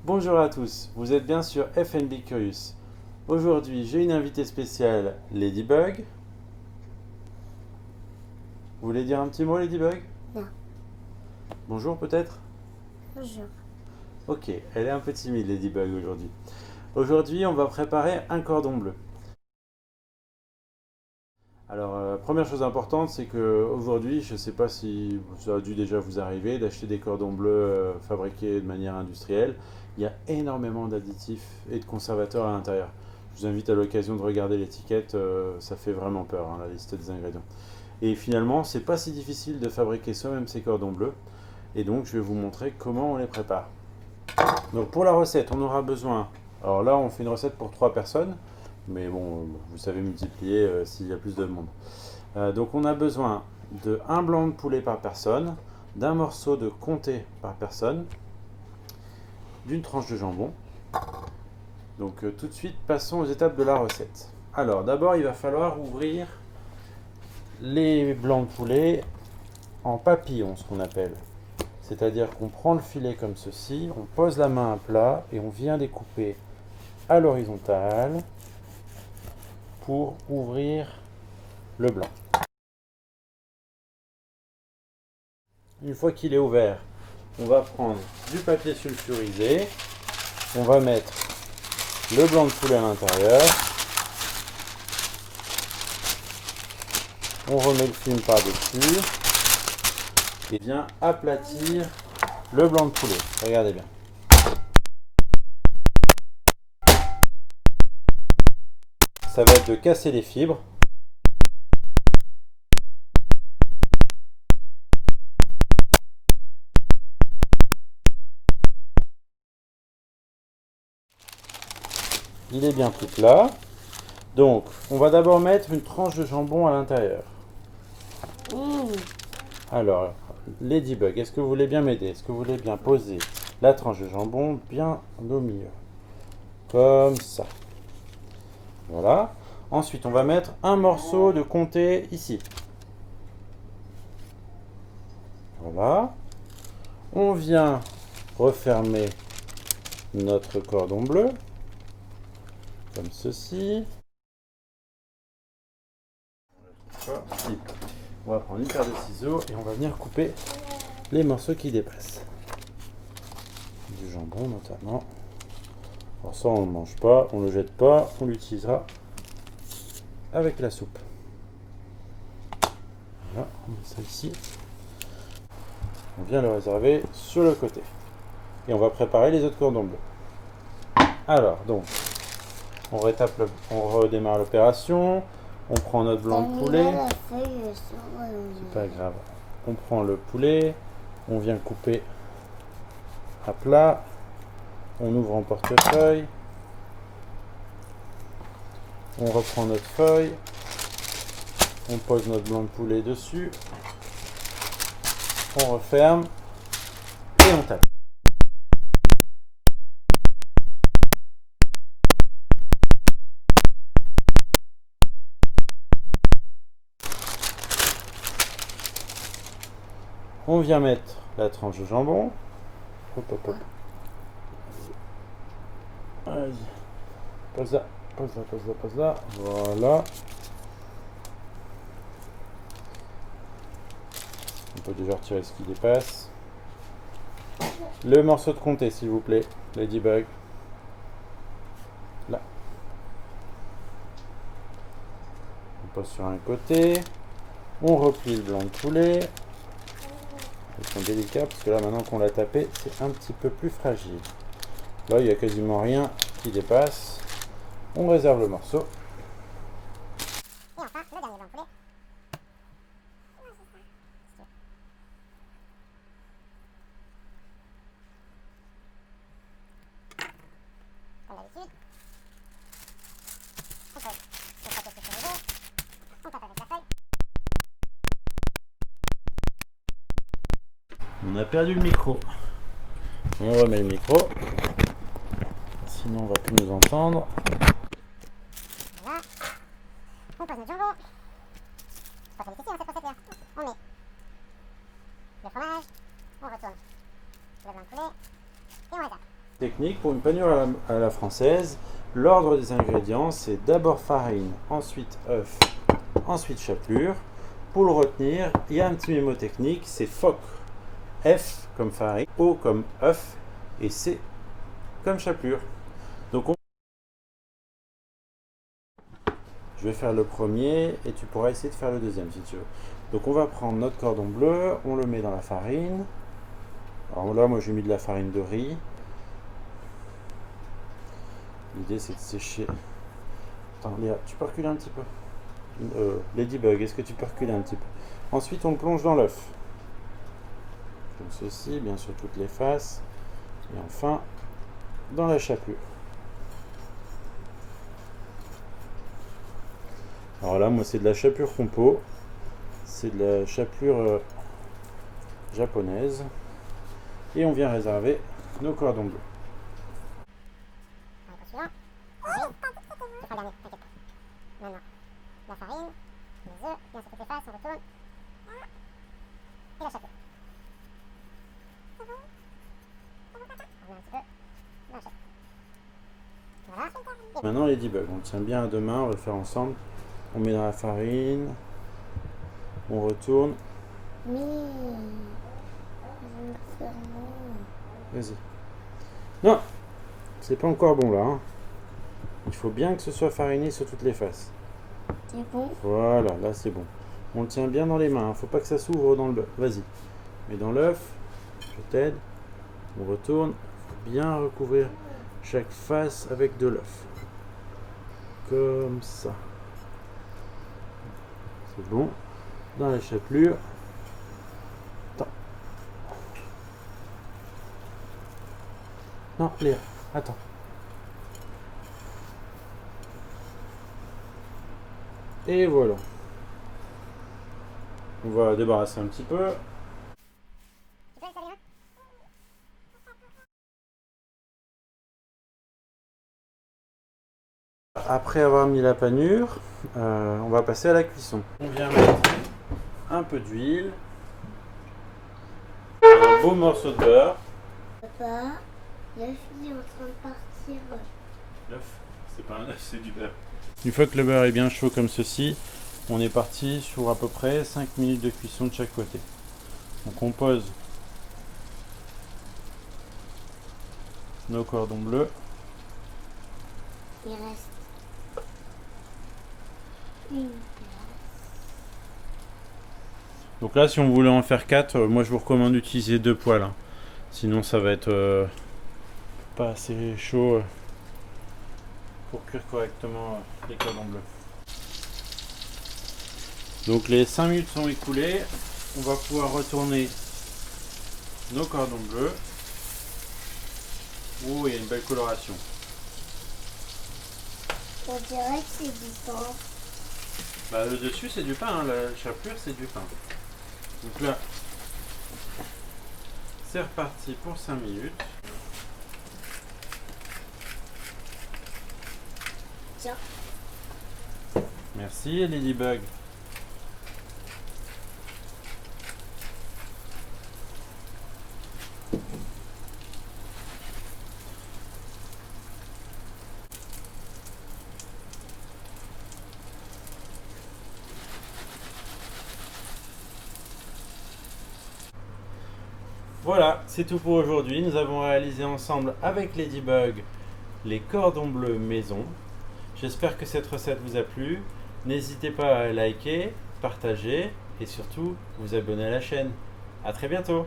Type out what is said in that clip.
Bonjour à tous, vous êtes bien sur FNB Curious. Aujourd'hui, j'ai une invitée spéciale, Ladybug. Vous voulez dire un petit mot, Ladybug? Non, Bonjour peut-être? bonjour. Ok, elle est un peu timide, Ladybug, aujourd'hui. Aujourd'hui, on va préparer un cordon bleu. Alors, première chose importante, c'est que aujourd'hui, je ne sais pas si ça a dû déjà vous arriver d'acheter des cordons bleus fabriqués de manière industrielle. Il y a énormément d'additifs et de conservateurs à l'intérieur. Je vous invite à l'occasion de regarder l'étiquette, ça fait vraiment peur, hein, la liste des ingrédients. Et finalement, c'est pas si difficile de fabriquer soi-même ces cordons bleus. Et donc, je vais vous montrer comment on les prépare. Donc, pour la recette, on aura besoin. Alors là, on fait une recette pour 3 personnes. Mais bon, vous savez multiplier s'il y a plus de monde. Donc on a besoin de un blanc de poulet par personne, d'un morceau de comté par personne, d'une tranche de jambon. Donc tout de suite, passons aux étapes de la recette. Alors d'abord, il va falloir ouvrir les blancs de poulet en papillon, ce qu'on appelle. C'est-à-dire qu'on prend le filet comme ceci, on pose la main à plat et on vient découper à l'horizontale pour ouvrir le blanc. Une fois qu'il est ouvert, on va prendre du papier sulfurisé, on va mettre le blanc de poulet à l'intérieur, on remet le film par-dessus et vient aplatir le blanc de poulet. Regardez bien. Ça va être de casser les fibres. Il est bien plus plat. Donc, on va d'abord mettre une tranche de jambon à l'intérieur. Mmh. Alors, Ladybug, est-ce que vous voulez bien m'aider? Est-ce que vous voulez bien poser la tranche de jambon bien au milieu? Comme ça. Voilà. Ensuite, on va mettre un morceau de comté ici. Voilà. On vient refermer notre cordon bleu, comme ceci. On va prendre une paire de ciseaux et on va venir couper les morceaux qui dépassent. Du jambon notamment. Alors ça, on ne le mange pas, on ne le jette pas, on l'utilisera avec la soupe. Voilà, on met ça ici. On vient le réserver sur le côté. Et on va préparer les autres cordons bleus. Alors, donc, on redémarre l'opération. On prend notre blanc de poulet. C'est pas grave. On prend le poulet. On vient couper à plat. On ouvre en portefeuille. On reprend notre feuille. On pose notre blanc de poulet dessus. On referme. Et on tape. On vient mettre la tranche de jambon. Hop, hop, hop. Vas-y. Pose là, pose là, pose là, pose là. Voilà. On peut déjà retirer ce qui dépasse. Le morceau de comté, s'il vous plaît. Ladybug. Là. On pose sur un côté. On replie le blanc de poulet. Ils sont délicats parce que là, maintenant qu'on l'a tapé, c'est un petit peu plus fragile. Là, il n'y a quasiment rien qui dépasse. On réserve le morceau. Et enfin, le dernier blanc de poulet. Comme d'habitude. On pose le papier sulfurisé. On tape avec la feuille. On a perdu le micro. On remet le micro. Sinon, on va plus nous entendre. Voilà. On pose notre jambon. Faut pas trop difficile, cette recette-là. On met le fromage. On retourne le blanc de poulet. Et on réserve. Technique pour une panure à la française, l'ordre des ingrédients c'est d'abord farine, ensuite œuf, ensuite chapelure. Pour le retenir, il y a un petit mémo technique, c'est FOC. F comme farine, O comme œuf et C comme chapelure. Donc je vais faire le premier et tu pourras essayer de faire le deuxième si tu veux. Donc on va prendre notre cordon bleu, on le met dans la farine. Alors là, moi j'ai mis de la farine de riz. L'idée c'est de sécher. Attends Léa, tu peux reculer un petit peu. Ladybug, est-ce que tu peux reculer un petit peu? Ensuite on le plonge dans l'œuf. Comme ceci, bien sûr toutes les faces. Et enfin, dans la chapelure. Alors là, moi c'est de la chapelure compo. C'est de la chapelure japonaise. Et on vient réserver nos cordons bleus. Maintenant, la farine, les œufs, bien sûr toutes les faces, on retourne. Et la chapelure. On remet un petit peu dans la chapelure. Voilà. Maintenant les debugs, on le tient bien à deux mains, on va le faire ensemble. On met dans la farine, on retourne. Vas-y. Non, c'est pas encore bon là. Hein. Il faut bien que ce soit fariné sur toutes les faces. C'est bon. Voilà, là c'est bon. On le tient bien dans les mains, faut pas que ça s'ouvre dans le bœuf. Vas-y. Mets dans l'œuf, je t'aide. On retourne. Faut bien recouvrir chaque face avec de l'œuf. Comme ça. C'est bon. Dans la chapelure. Attends. Non, Léa, attends. Et voilà. On va débarrasser un petit peu. Tu peux le salir? Après avoir mis la panure, on va passer à la cuisson. On vient mettre un peu d'huile, un beau morceau de beurre. Papa, l'œuf il est en train de partir. L'œuf, c'est pas un œuf, c'est du beurre. Une fois que le beurre est bien chaud comme ceci, on est parti sur à peu près 5 minutes de cuisson de chaque côté. Donc on pose nos cordons bleus. Il reste une place. Donc là, si on voulait en faire 4, moi je vous recommande d'utiliser 2 poêles. Hein. Sinon ça va être pas assez chaud pour cuire correctement les cordons bleus. Donc les 5 minutes sont écoulées. On va pouvoir retourner nos cordons bleus. Oh, il y a une belle coloration. On dirait que c'est du pain. Bah, le dessus c'est du pain, hein. La chapelure c'est du pain. Donc là, c'est reparti pour 5 minutes. Tiens. Merci Ladybug. Voilà, c'est tout pour aujourd'hui. Nous avons réalisé ensemble avec Ladybug les cordons bleus maison. J'espère que cette recette vous a plu. N'hésitez pas à liker, partager et surtout vous abonner à la chaîne. À très bientôt.